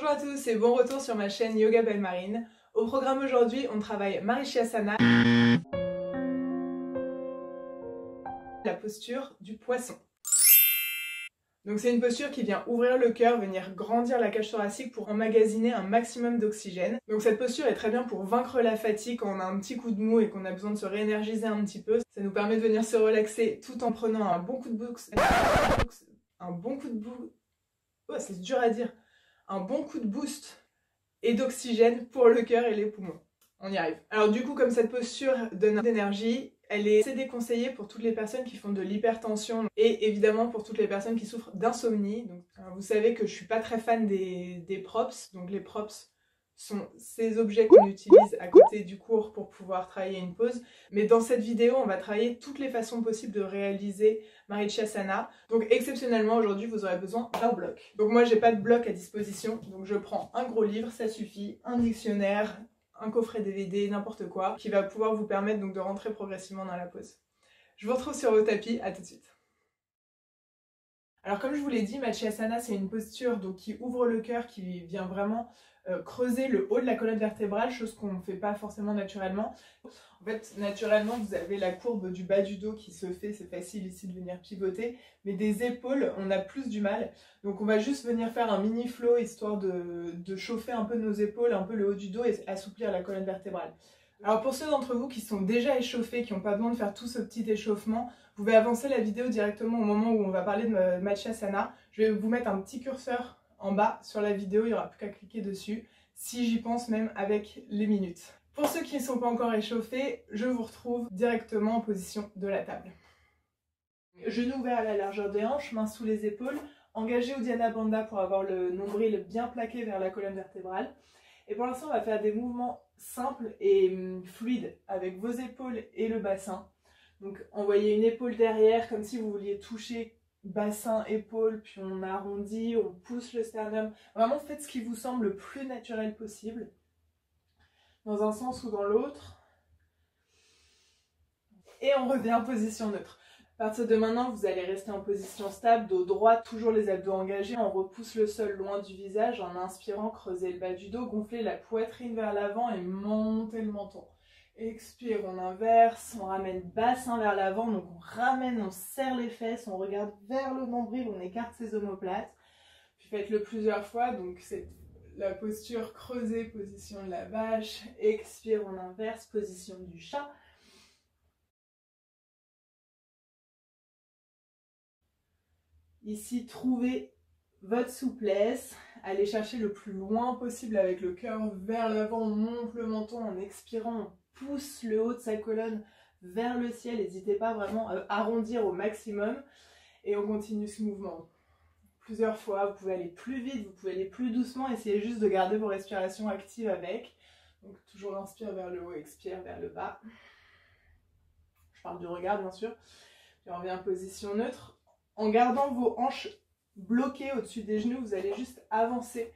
Bonjour à tous et bon retour sur ma chaîne Yoga Belle Marine. Au programme aujourd'hui, on travaille Marichyasana, la posture du poisson. Donc c'est une posture qui vient ouvrir le cœur, venir grandir la cage thoracique pour emmagasiner un maximum d'oxygène. Donc cette posture est très bien pour vaincre la fatigue quand on a un petit coup de mou et qu'on a besoin de se réénergiser un petit peu. Ça nous permet de venir se relaxer tout en prenant un bon coup de boost. Oh, c'est dur à dire. Un bon coup de boost et d'oxygène pour le cœur et les poumons. On y arrive. Alors du coup, comme cette posture donne d'énergie, elle est assez déconseillée pour toutes les personnes qui font de l'hypertension et évidemment pour toutes les personnes qui souffrent d'insomnie. Donc, vous savez que je suis pas très fan des props. Donc les props sont ces objets qu'on utilise à côté du cours pour pouvoir travailler une pause. Mais dans cette vidéo, on va travailler toutes les façons possibles de réaliser Marichyasana. Donc exceptionnellement, aujourd'hui, vous aurez besoin d'un bloc. Donc moi, j'ai pas de bloc à disposition. Donc je prends un gros livre, ça suffit, un dictionnaire, un coffret DVD, n'importe quoi, qui va pouvoir vous permettre donc de rentrer progressivement dans la pause. Je vous retrouve sur le tapis, à tout de suite. Alors comme je vous l'ai dit, Marichyasana c'est une posture donc, qui ouvre le cœur, qui vient vraiment creuser le haut de la colonne vertébrale, chose qu'on ne fait pas forcément naturellement. En fait, naturellement, vous avez la courbe du bas du dos qui se fait, c'est facile ici de venir pivoter, mais des épaules, on a plus du mal. Donc on va juste venir faire un mini flow, histoire de chauffer un peu nos épaules, un peu le haut du dos et assouplir la colonne vertébrale. Alors pour ceux d'entre vous qui sont déjà échauffés, qui n'ont pas besoin de faire tout ce petit échauffement, vous pouvez avancer la vidéo directement au moment où on va parler de Marichyasana. Je vais vous mettre un petit curseur en bas sur la vidéo, il n'y aura plus qu'à cliquer dessus, si j'y pense même avec les minutes. Pour ceux qui ne sont pas encore échauffés, je vous retrouve directement en position de la table. Genoux ouverts à la largeur des hanches, mains sous les épaules, engagé Uddiyana Bandha pour avoir le nombril bien plaqué vers la colonne vertébrale. Et pour l'instant, on va faire des mouvements simples et fluides avec vos épaules et le bassin. Donc envoyez une épaule derrière comme si vous vouliez toucher bassin, épaule, puis on arrondit, on pousse le sternum. Vraiment faites ce qui vous semble le plus naturel possible, dans un sens ou dans l'autre. Et on revient en position neutre. À partir de maintenant, vous allez rester en position stable, dos droit, toujours les abdos engagés. On repousse le sol loin du visage en inspirant, creusez le bas du dos, gonflez la poitrine vers l'avant et montez le menton. Expire, on inverse, on ramène bassin vers l'avant, donc on ramène, on serre les fesses, on regarde vers le nombril, on écarte ses omoplates. Puis faites-le plusieurs fois, donc c'est la posture creusée, position de la vache. Expire, on inverse, position du chat. Ici, trouvez votre souplesse, allez chercher le plus loin possible avec le cœur vers l'avant, on monte le menton en expirant, on pousse le haut de sa colonne vers le ciel, n'hésitez pas vraiment à arrondir au maximum et on continue ce mouvement. Plusieurs fois, vous pouvez aller plus vite, vous pouvez aller plus doucement, essayez juste de garder vos respirations actives avec. Donc toujours inspire vers le haut, expire vers le bas. Je parle du regard bien sûr. Puis on revient en position neutre. En gardant vos hanches bloquées au-dessus des genoux, vous allez juste avancer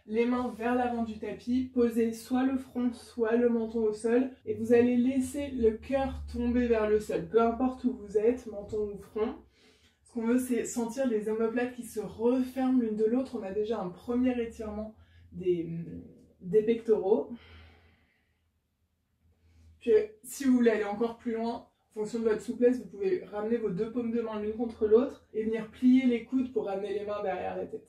les mains vers l'avant du tapis, poser soit le front, soit le menton au sol, et vous allez laisser le cœur tomber vers le sol, peu importe où vous êtes, menton ou front. Ce qu'on veut, c'est sentir les omoplates qui se referment l'une de l'autre. On a déjà un premier étirement des pectoraux. Puis, si vous voulez aller encore plus loin, en fonction de votre souplesse, vous pouvez ramener vos deux paumes de main l'une contre l'autre et venir plier les coudes pour ramener les mains derrière la tête.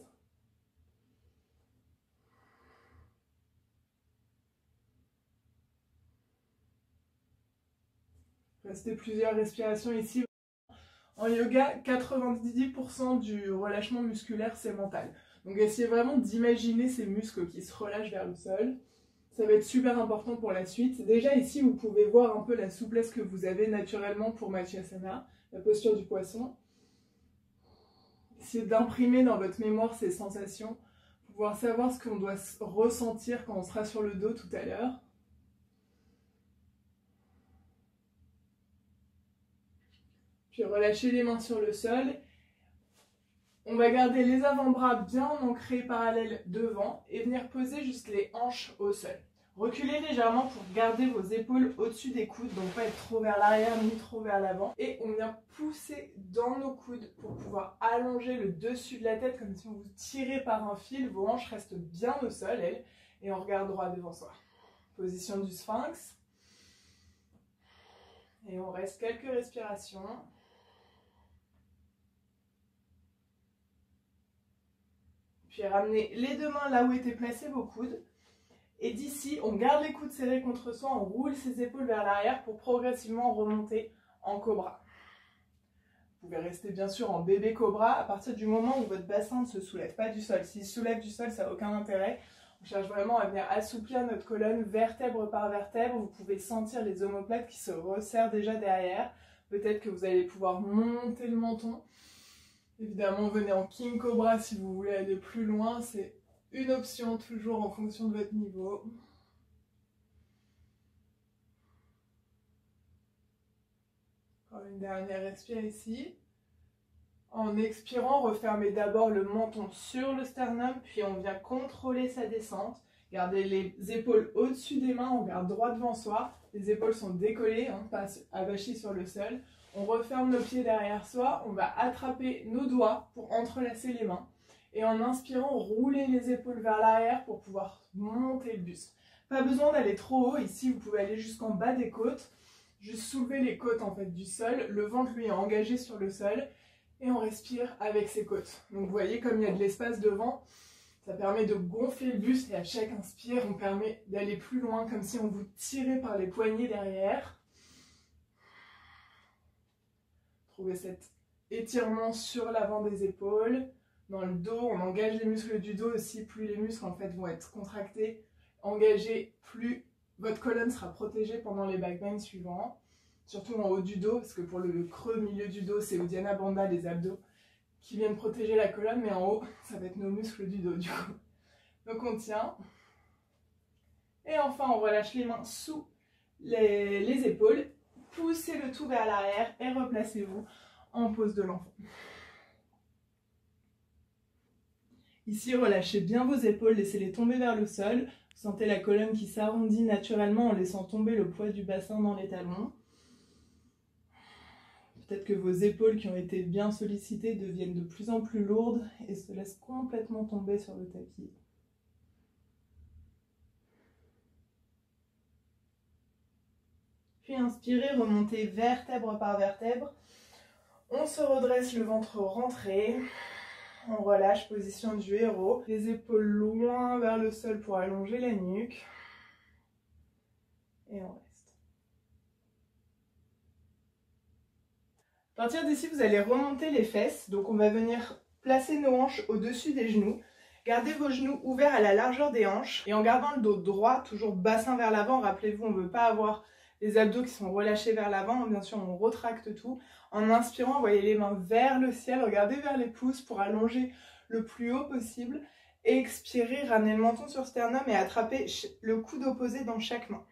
Restez plusieurs respirations ici. En yoga, 90% du relâchement musculaire, c'est mental. Donc essayez vraiment d'imaginer ces muscles qui se relâchent vers le sol. Ça va être super important pour la suite. Déjà ici, vous pouvez voir un peu la souplesse que vous avez naturellement pour Marichyasana, la posture du poisson. Essayez d'imprimer dans votre mémoire ces sensations, pour pouvoir savoir ce qu'on doit ressentir quand on sera sur le dos tout à l'heure. Puis relâchez les mains sur le sol. On va garder les avant-bras bien ancrés parallèles devant et venir poser juste les hanches au sol. Reculez légèrement pour garder vos épaules au-dessus des coudes, donc pas être trop vers l'arrière ni trop vers l'avant. Et on vient pousser dans nos coudes pour pouvoir allonger le dessus de la tête comme si on vous tirait par un fil. Vos hanches restent bien au sol, elles, et on regarde droit devant soi. Position du sphinx. Et on reste quelques respirations. Puis ramenez les deux mains là où étaient placés vos coudes. Et d'ici, on garde les coudes serrés contre soi, on roule ses épaules vers l'arrière pour progressivement remonter en cobra. Vous pouvez rester bien sûr en bébé cobra à partir du moment où votre bassin ne se soulève pas du sol. S'il se soulève du sol, ça n'a aucun intérêt. On cherche vraiment à venir assouplir notre colonne vertèbre par vertèbre. Vous pouvez sentir les omoplates qui se resserrent déjà derrière. Peut-être que vous allez pouvoir monter le menton. Évidemment, venez en King Cobra si vous voulez aller plus loin. C'est une option toujours en fonction de votre niveau. Encore une dernière respire ici. En expirant, refermez d'abord le menton sur le sternum, puis on vient contrôler sa descente. Gardez les épaules au-dessus des mains, on garde droit devant soi. Les épaules sont décollées, pas avachis sur le sol. On referme nos pieds derrière soi, on va attraper nos doigts pour entrelacer les mains. Et en inspirant, roulez les épaules vers l'arrière pour pouvoir monter le buste. Pas besoin d'aller trop haut, ici vous pouvez aller jusqu'en bas des côtes. Juste soulever les côtes en fait du sol, le ventre lui est engagé sur le sol. Et on respire avec ses côtes. Donc vous voyez comme il y a de l'espace devant, ça permet de gonfler le buste et à chaque inspire, on permet d'aller plus loin comme si on vous tirait par les poignets derrière. Trouvez cet étirement sur l'avant des épaules. Dans le dos, on engage les muscles du dos aussi. Plus les muscles en fait vont être contractés, engagés, plus votre colonne sera protégée pendant les back bends suivants. Surtout en haut du dos, parce que pour le creux milieu du dos, c'est Uddiyana Bandha, les abdos, qui viennent protéger la colonne, mais en haut, ça va être nos muscles du dos, du coup. Donc on tient. Et enfin, on relâche les mains sous les épaules. Poussez le tout vers l'arrière et replacez-vous en pose de l'enfant. Ici, relâchez bien vos épaules, laissez-les tomber vers le sol. Sentez la colonne qui s'arrondit naturellement en laissant tomber le poids du bassin dans les talons. Peut-être que vos épaules qui ont été bien sollicitées deviennent de plus en plus lourdes et se laissent complètement tomber sur le tapis. Puis inspirez, remontez vertèbre par vertèbre. On se redresse, le ventre rentré. On relâche, position du héros. Les épaules loin vers le sol pour allonger la nuque. Et on reste. À partir d'ici, vous allez remonter les fesses. Donc on va venir placer nos hanches au-dessus des genoux. Gardez vos genoux ouverts à la largeur des hanches. Et en gardant le dos droit, toujours bassin vers l'avant. Rappelez-vous, on ne veut pas avoir les abdos qui sont relâchés vers l'avant. Bien sûr, on retracte tout. En inspirant, envoyez les mains vers le ciel. Regardez vers les pouces pour allonger le plus haut possible. Et expirez, ramenez le menton sur sternum et attrapez le coude opposé dans chaque main.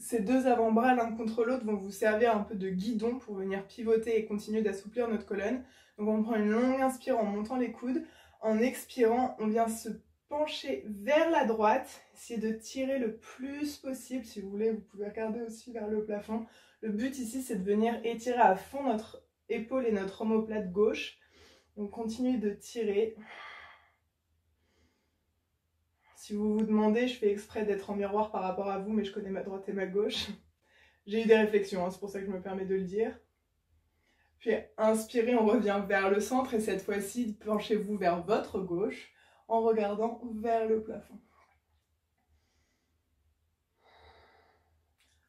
Ces deux avant-bras l'un contre l'autre vont vous servir un peu de guidon pour venir pivoter et continuer d'assouplir notre colonne. Donc on prend une longue inspire en montant les coudes. En expirant, on vient se pencher vers la droite. Essayez de tirer le plus possible. Si vous voulez, vous pouvez regarder aussi vers le plafond. Le but ici, c'est de venir étirer à fond notre épaule et notre omoplate gauche. Donc continuez de tirer. Si vous vous demandez, je fais exprès d'être en miroir par rapport à vous, mais je connais ma droite et ma gauche. J'ai eu des réflexions, c'est pour ça que je me permets de le dire. Puis inspirez, on revient vers le centre et cette fois-ci, penchez-vous vers votre gauche en regardant vers le plafond.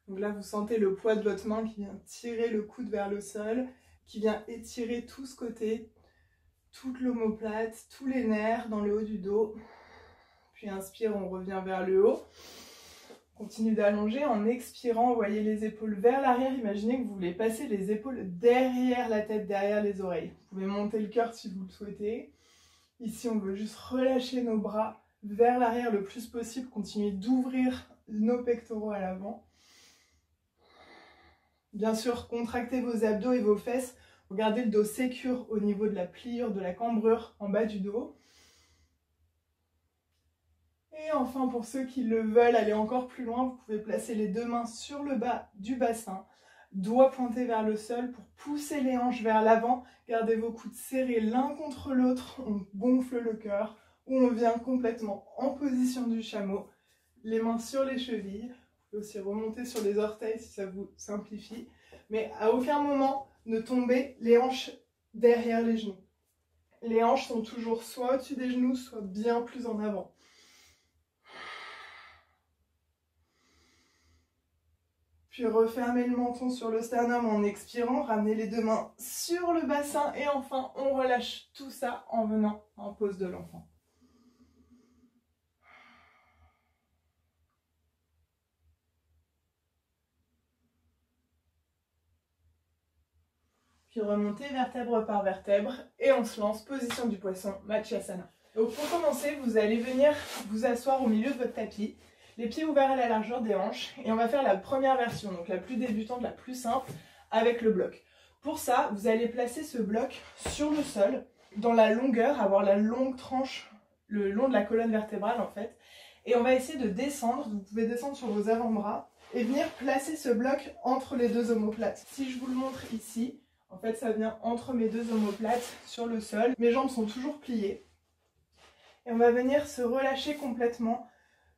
Donc là, vous sentez le poids de votre main qui vient tirer le coude vers le sol, qui vient étirer tout ce côté, toute l'omoplate, tous les nerfs dans le haut du dos. Puis inspire, on revient vers le haut. Continue d'allonger. En expirant, envoyez les épaules vers l'arrière. Imaginez que vous voulez passer les épaules derrière la tête, derrière les oreilles. Vous pouvez monter le cœur si vous le souhaitez. Ici, on veut juste relâcher nos bras vers l'arrière le plus possible. Continuez d'ouvrir nos pectoraux à l'avant. Bien sûr, contractez vos abdos et vos fesses. Regardez le dos sécure au niveau de la pliure, de la cambrure en bas du dos. Et enfin, pour ceux qui le veulent aller encore plus loin, vous pouvez placer les deux mains sur le bas du bassin, doigts pointés vers le sol pour pousser les hanches vers l'avant. Gardez vos coudes serrés l'un contre l'autre, on gonfle le cœur ou on vient complètement en position du chameau. Les mains sur les chevilles, vous pouvez aussi remonter sur les orteils si ça vous simplifie. Mais à aucun moment ne tombez les hanches derrière les genoux. Les hanches sont toujours soit au-dessus des genoux, soit bien plus en avant. Puis refermez le menton sur le sternum en expirant, ramenez les deux mains sur le bassin et enfin on relâche tout ça en venant en pose de l'enfant. Puis remontez vertèbre par vertèbre et on se lance, position du poisson, Matsuyasana. Donc pour commencer, vous allez venir vous asseoir au milieu de votre tapis, les pieds ouverts à la largeur des hanches et on va faire la première version, donc la plus débutante, la plus simple, avec le bloc. Pour ça, vous allez placer ce bloc sur le sol, dans la longueur, avoir la longue tranche le long de la colonne vertébrale en fait, et on va essayer de descendre, vous pouvez descendre sur vos avant-bras et venir placer ce bloc entre les deux omoplates. Si je vous le montre ici, en fait, ça vient entre mes deux omoplates sur le sol. Mes jambes sont toujours pliées. Et on va venir se relâcher complètement,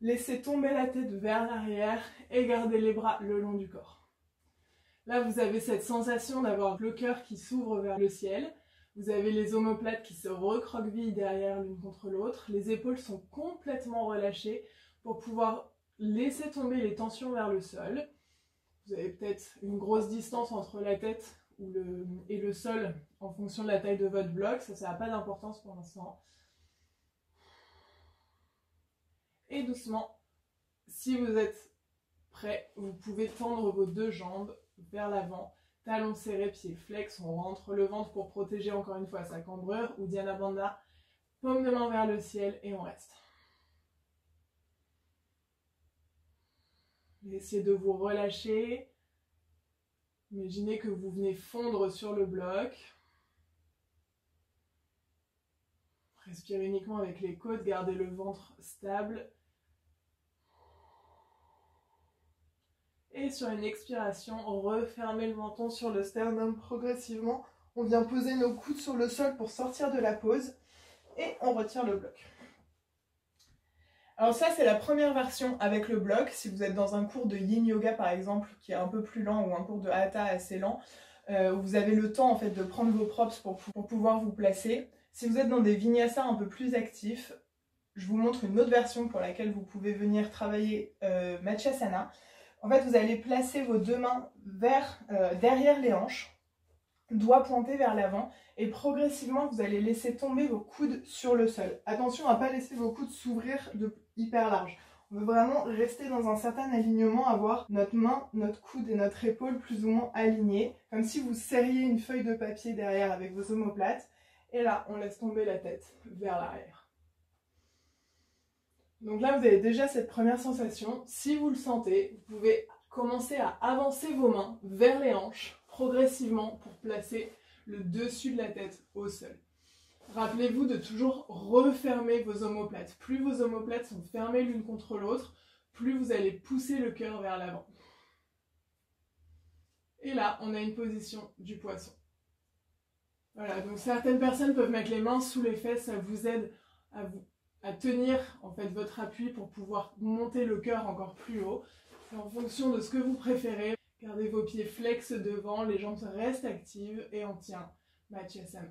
laisser tomber la tête vers l'arrière et garder les bras le long du corps. Là, vous avez cette sensation d'avoir le cœur qui s'ouvre vers le ciel. Vous avez les omoplates qui se recroquevillent derrière l'une contre l'autre. Les épaules sont complètement relâchées pour pouvoir laisser tomber les tensions vers le sol. Vous avez peut-être une grosse distance entre la tête et le sol en fonction de la taille de votre bloc, ça n'a pas d'importance pour l'instant. Et doucement, si vous êtes prêt, vous pouvez tendre vos deux jambes vers l'avant, talons serrés, pieds flex, on rentre le ventre pour protéger encore une fois sa cambrure, ou Uddiyana Bandha, paume de main vers le ciel et on reste. Essayez de vous relâcher. Imaginez que vous venez fondre sur le bloc. Respirez uniquement avec les côtes, gardez le ventre stable. Et sur une expiration, refermez le menton sur le sternum progressivement. On vient poser nos coudes sur le sol pour sortir de la pose. Et on retire le bloc. Alors ça, c'est la première version avec le bloc. Si vous êtes dans un cours de Yin Yoga, par exemple, qui est un peu plus lent, ou un cours de Hatha assez lent, où vous avez le temps en fait, de prendre vos props pour pouvoir vous placer. Si vous êtes dans des Vinyasa un peu plus actifs, je vous montre une autre version pour laquelle vous pouvez venir travailler Matsuyasana. En fait, vous allez placer vos deux mains derrière les hanches, doigts pointés vers l'avant, et progressivement, vous allez laisser tomber vos coudes sur le sol. Attention à ne pas laisser vos coudes s'ouvrir hyper large. On veut vraiment rester dans un certain alignement, avoir notre main, notre coude et notre épaule plus ou moins alignés, comme si vous serriez une feuille de papier derrière avec vos omoplates. Et là, on laisse tomber la tête vers l'arrière. Donc là, vous avez déjà cette première sensation. Si vous le sentez, vous pouvez commencer à avancer vos mains vers les hanches, progressivement, pour placer le dessus de la tête au sol. Rappelez-vous de toujours refermer vos omoplates. Plus vos omoplates sont fermées l'une contre l'autre, plus vous allez pousser le cœur vers l'avant. Et là, on a une position du poisson. Voilà, donc certaines personnes peuvent mettre les mains sous les fesses, ça vous aide à tenir en fait votre appui pour pouvoir monter le cœur encore plus haut. C'est en fonction de ce que vous préférez. Gardez vos pieds flex devant, les jambes restent actives et on tient Matsuyasana.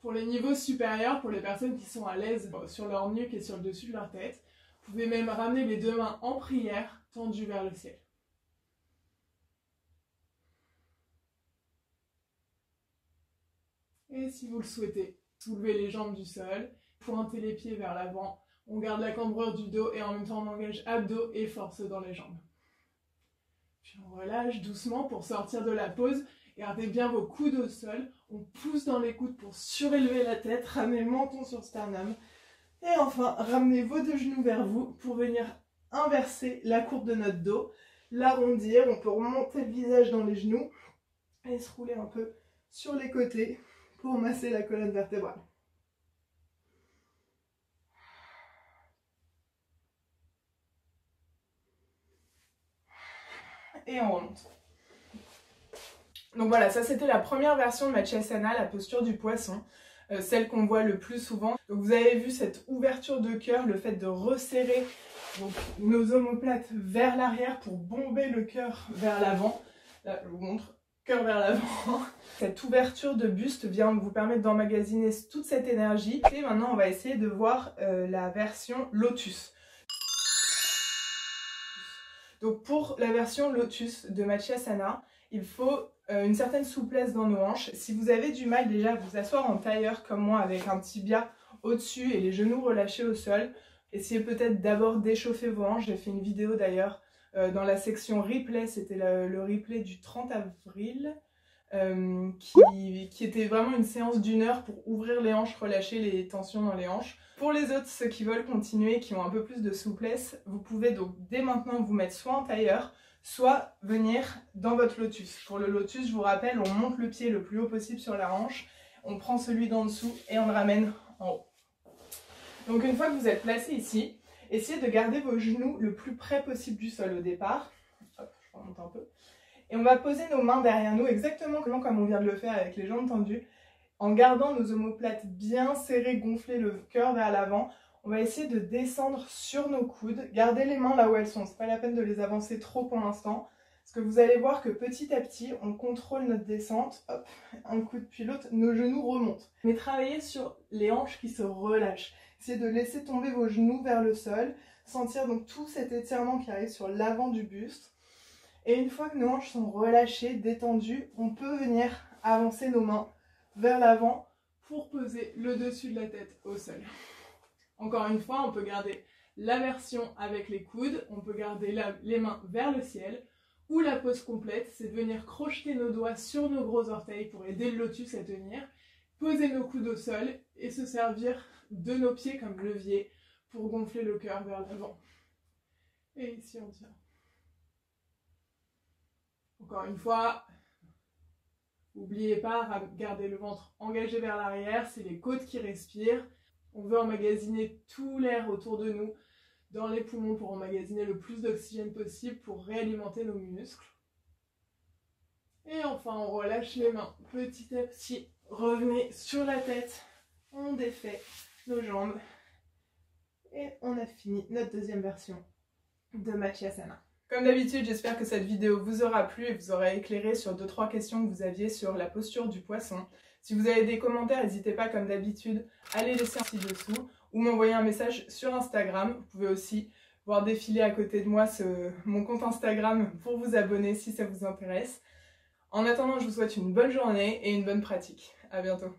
Pour les niveaux supérieurs, pour les personnes qui sont à l'aise sur leur nuque et sur le dessus de leur tête, vous pouvez même ramener les deux mains en prière, tendues vers le ciel. Et si vous le souhaitez, soulevez les jambes du sol, pointez les pieds vers l'avant, on garde la cambrure du dos et en même temps on engage abdos et force dans les jambes. Puis on relâche doucement pour sortir de la pose. Gardez bien vos coudes au sol. On pousse dans les coudes pour surélever la tête. Ramenez le menton sur sternum. Et enfin, ramenez vos deux genoux vers vous pour venir inverser la courbe de notre dos. L'arrondir. On peut remonter le visage dans les genoux et se rouler un peu sur les côtés pour masser la colonne vertébrale. et on remonte. Donc voilà, ça c'était la première version de Matsuyasana, la posture du poisson, celle qu'on voit le plus souvent. Donc vous avez vu cette ouverture de cœur, le fait de resserrer donc, nos omoplates vers l'arrière pour bomber le cœur vers l'avant. Là, je vous montre, cœur vers l'avant. Cette ouverture de buste vient vous permettre d'emmagasiner toute cette énergie. Et maintenant, on va essayer de voir la version lotus. Donc pour la version lotus de Matsuyasana, il faut une certaine souplesse dans nos hanches. Si vous avez du mal déjà à vous asseoir en tailleur comme moi avec un tibia au-dessus et les genoux relâchés au sol, essayez peut-être d'abord d'échauffer vos hanches. J'ai fait une vidéo d'ailleurs dans la section replay, c'était le replay du 30 avril, qui était vraiment une séance d'1 heure pour ouvrir les hanches, relâcher les tensions dans les hanches. Pour les autres, ceux qui veulent continuer, qui ont un peu plus de souplesse, vous pouvez donc dès maintenant vous mettre soit en tailleur, soit venir dans votre lotus. Pour le lotus, je vous rappelle, on monte le pied le plus haut possible sur la hanche, on prend celui d'en dessous et on le ramène en haut. Donc une fois que vous êtes placé ici, essayez de garder vos genoux le plus près possible du sol au départ. Hop, je remonte un peu. Et on va poser nos mains derrière nous, exactement comme on vient de le faire avec les jambes tendues, en gardant nos omoplates bien serrées, gonfler le cœur vers l'avant. On va essayer de descendre sur nos coudes, garder les mains là où elles sont, c'est pas la peine de les avancer trop pour l'instant, parce que vous allez voir que petit à petit, on contrôle notre descente, hop, un coude puis l'autre, nos genoux remontent. Mais travaillez sur les hanches qui se relâchent, essayez de laisser tomber vos genoux vers le sol, sentir donc tout cet étirement qui arrive sur l'avant du buste. Et une fois que nos hanches sont relâchées, détendues, on peut venir avancer nos mains vers l'avant pour poser le dessus de la tête au sol. Encore une fois, on peut garder la version avec les coudes, on peut garder les mains vers le ciel, ou la pose complète, c'est de venir crocheter nos doigts sur nos gros orteils pour aider le lotus à tenir, poser nos coudes au sol et se servir de nos pieds comme levier pour gonfler le cœur vers l'avant. Et ici on tient. Encore une fois, n'oubliez pas de garder le ventre engagé vers l'arrière, c'est les côtes qui respirent. On veut emmagasiner tout l'air autour de nous dans les poumons pour emmagasiner le plus d'oxygène possible pour réalimenter nos muscles. Et enfin, on relâche les mains petit à petit. Revenez sur la tête, on défait nos jambes et on a fini notre deuxième version de Matsuyasana. Comme d'habitude, j'espère que cette vidéo vous aura plu et vous aura éclairé sur 2-3 questions que vous aviez sur la posture du poisson. Si vous avez des commentaires, n'hésitez pas comme d'habitude à les laisser ci-dessous ou m'envoyer un message sur Instagram. Vous pouvez aussi voir défiler à côté de moi mon compte Instagram pour vous abonner si ça vous intéresse. En attendant, je vous souhaite une bonne journée et une bonne pratique. À bientôt.